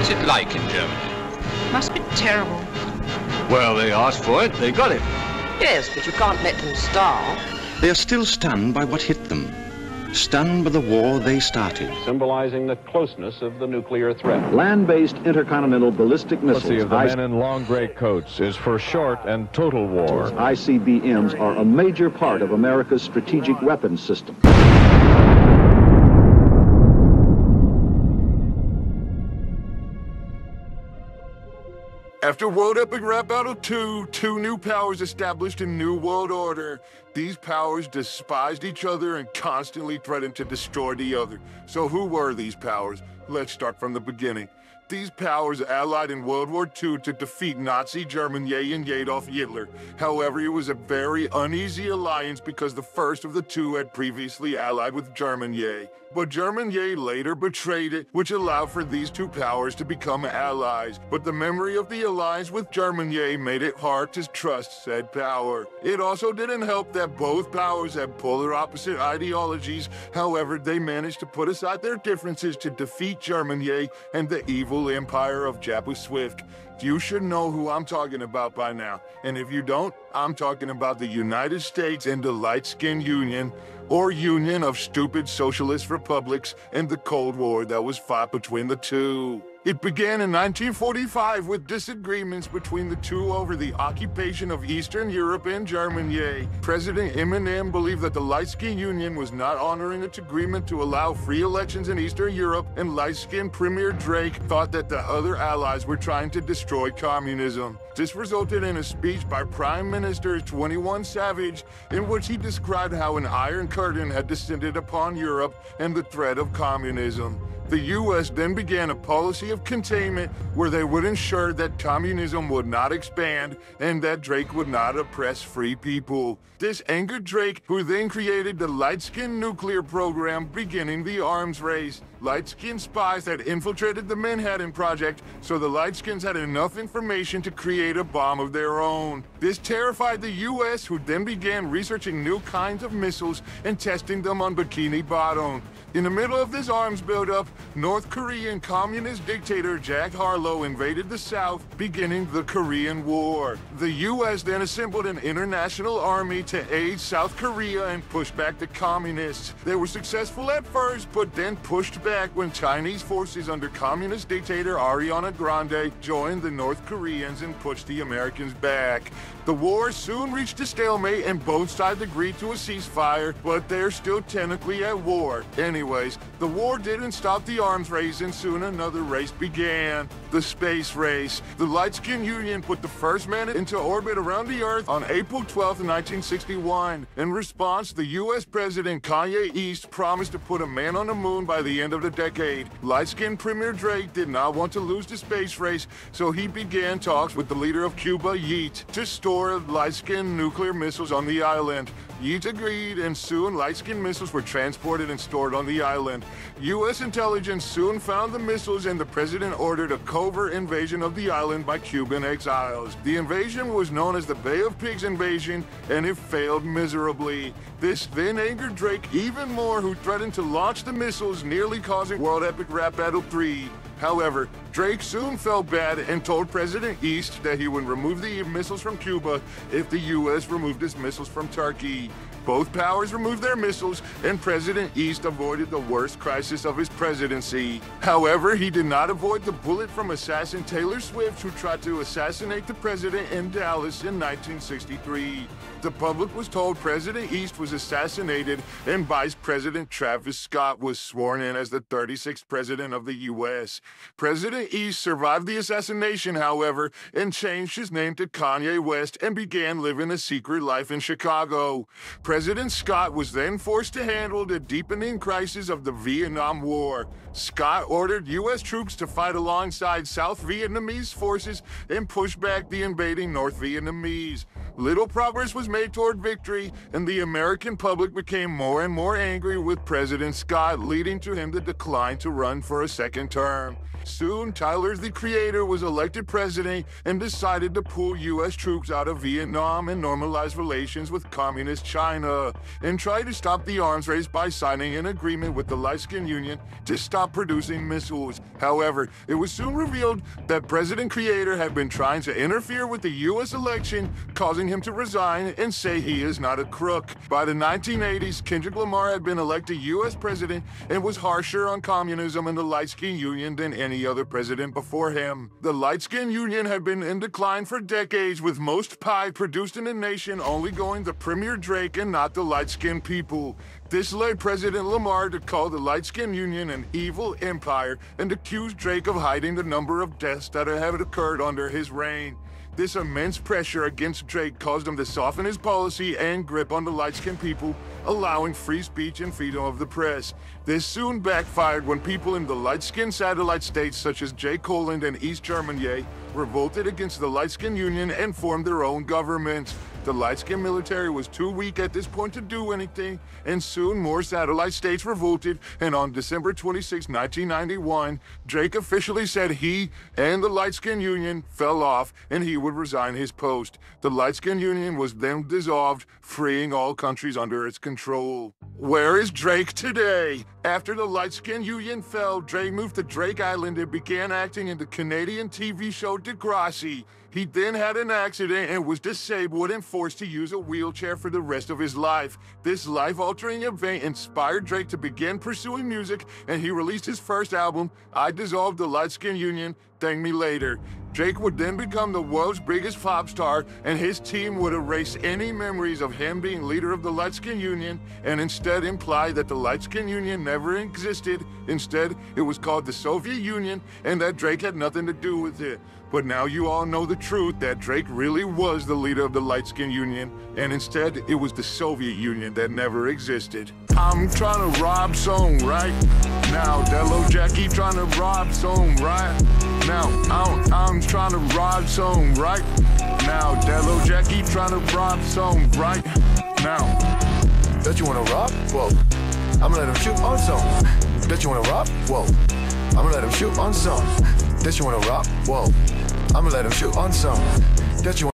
What's it like in Germany? Must be terrible. Well, they asked for it, they got it. Yes, but you can't let them starve. They are still stunned by what hit them, stunned by the war they started. Symbolizing the closeness of the nuclear threat. Land-based intercontinental ballistic missiles. The of the men in long gray coats is for short and total war. ICBMs are a major part of America's strategic weapons system. After World Epic Rap Battle 2, two new powers established a new world order. These powers despised each other and constantly threatened to destroy the other. So who were these powers? Let's start from the beginning. These powers allied in World War II to defeat Nazi Germany and Adolf Hitler. However, it was a very uneasy alliance because the first of the two had previously allied with Germany. But Germany later betrayed it, which allowed for these two powers to become allies. But the memory of the alliance with Germany made it hard to trust said power. It also didn't help that both powers had polar opposite ideologies. However, they managed to put aside their differences to defeat Germany and the evil empire of Jabu Swift. You should know who I'm talking about by now. And if you don't, I'm talking about the United States and the Light-Skinned Union, or Union of Stupid Socialist Republics, and the Cold War that was fought between the two. It began in 1945 with disagreements between the two over the occupation of Eastern Europe and Germany. President Eminem believed that the Light-Skinned Union was not honoring its agreement to allow free elections in Eastern Europe, and light-skinned Premier Drake thought that the other allies were trying to destroy communism. This resulted in a speech by Prime Minister 21 Savage, in which he described how an iron curtain had descended upon Europe and the threat of communism. The U.S. then began a policy of containment where they would ensure that communism would not expand and that Drake would not oppress free people. This angered Drake, who then created the light-skinned nuclear program, beginning the arms race. Light-skinned spies had infiltrated the Manhattan Project, so the light-skins had enough information to create a bomb of their own. This terrified the U.S., who then began researching new kinds of missiles and testing them on Bikini Bottom. In the middle of this arms buildup, North Korean communist dictator Jack Harlow invaded the South, beginning the Korean War. The U.S. then assembled an international army to aid South Korea and push back the communists. They were successful at first, but then pushed back when Chinese forces under communist dictator Ariana Grande joined the North Koreans and pushed the Americans back. The war soon reached a stalemate and both sides agreed to a ceasefire, but they're still technically at war. Anyways, the war didn't stop the arms race, and soon another race began. The space race. The Light-Skinned Union put the first man into orbit around the Earth on April 12, 1961. In response, the U.S. President Kanye East promised to put a man on the moon by the end of the decade. Light-skinned Premier Drake did not want to lose the space race, so he began talks with the leader of Cuba, Yeet, to store light-skinned nuclear missiles on the island. Yeet agreed, and soon light-skinned missiles were transported and stored on the island. U.S. intelligence soon found the missiles, and the president ordered a covert invasion of the island by Cuban exiles. The invasion was known as the Bay of Pigs invasion, and it failed miserably. This then angered Drake even more, who threatened to launch the missiles, nearly causing World Epic Rap Battle 3. However, Drake soon felt bad and told President East that he would remove the missiles from Cuba if the U.S. removed its missiles from Turkey. Both powers removed their missiles, and President East avoided the worst crisis of his presidency. However, he did not avoid the bullet from assassin Taylor Swift, who tried to assassinate the president in Dallas in 1963. The public was told President East was assassinated, and Vice President Travis Scott was sworn in as the 36th president of the U.S. President East survived the assassination, however, and changed his name to Kanye West and began living a secret life in Chicago. President Scott was then forced to handle the deepening crisis of the Vietnam War. Scott ordered U.S. troops to fight alongside South Vietnamese forces and push back the invading North Vietnamese. Little progress was made toward victory, and the American public became more and more angry with President Scott, leading to him to decline to run for a second term. Soon, Tyler, the Creator, was elected president and decided to pull U.S. troops out of Vietnam and normalize relations with Communist China. China and tried to stop the arms race by signing an agreement with the Light-Skinned Union to stop producing missiles. However, it was soon revealed that President Creator had been trying to interfere with the U.S. election, causing him to resign and say he is not a crook. By the 1980s, Kendrick Lamar had been elected U.S. president and was harsher on communism and the Light-Skinned Union than any other president before him. The Light-Skinned Union had been in decline for decades, with most pie produced in the nation only going to Premier Drake and not the light-skinned people. This led President Lamar to call the Light-Skinned Union an evil empire and accuse Drake of hiding the number of deaths that had occurred under his reign. This immense pressure against Drake caused him to soften his policy and grip on the light-skinned people, allowing free speech and freedom of the press. This soon backfired when people in the light-skinned satellite states such as J. Poland and East Germany revolted against the Light-Skinned Union and formed their own governments. The light-skinned military was too weak at this point to do anything, and soon more satellite states revolted, and on December 26, 1991, Drake officially said he and the Light-Skinned Union fell off and he would resign his post. The Light-Skinned Union was then dissolved, freeing all countries under its control. Where is Drake today? After the Light-Skinned Union fell, Drake moved to Drake Island and began acting in the Canadian TV show Degrassi. He then had an accident and was disabled and forced to use a wheelchair for the rest of his life. This life-altering event inspired Drake to begin pursuing music, and he released his first album, I Dissolved the Light-Skinned Union, Thank Me Later. Drake would then become the world's biggest pop star, and his team would erase any memories of him being leader of the Light-Skinned Union and instead imply that the Light-Skinned Union never existed. Instead, it was called the Soviet Union and that Drake had nothing to do with it. But now you all know the truth, that Drake really was the leader of the Light-Skinned Union, and instead it was the Soviet Union that never existed. I'm trying to rob some right now. Dello Jackie trying to rob some right now. I'm trying to rob some right now. Dello Jackie trying to rob some right now. That you wanna rob? Whoa. I'ma let him shoot on some. That you wanna rob? Whoa. I'ma let him shoot on some. That you wanna rob? Whoa. I'ma let him shoot on some. That you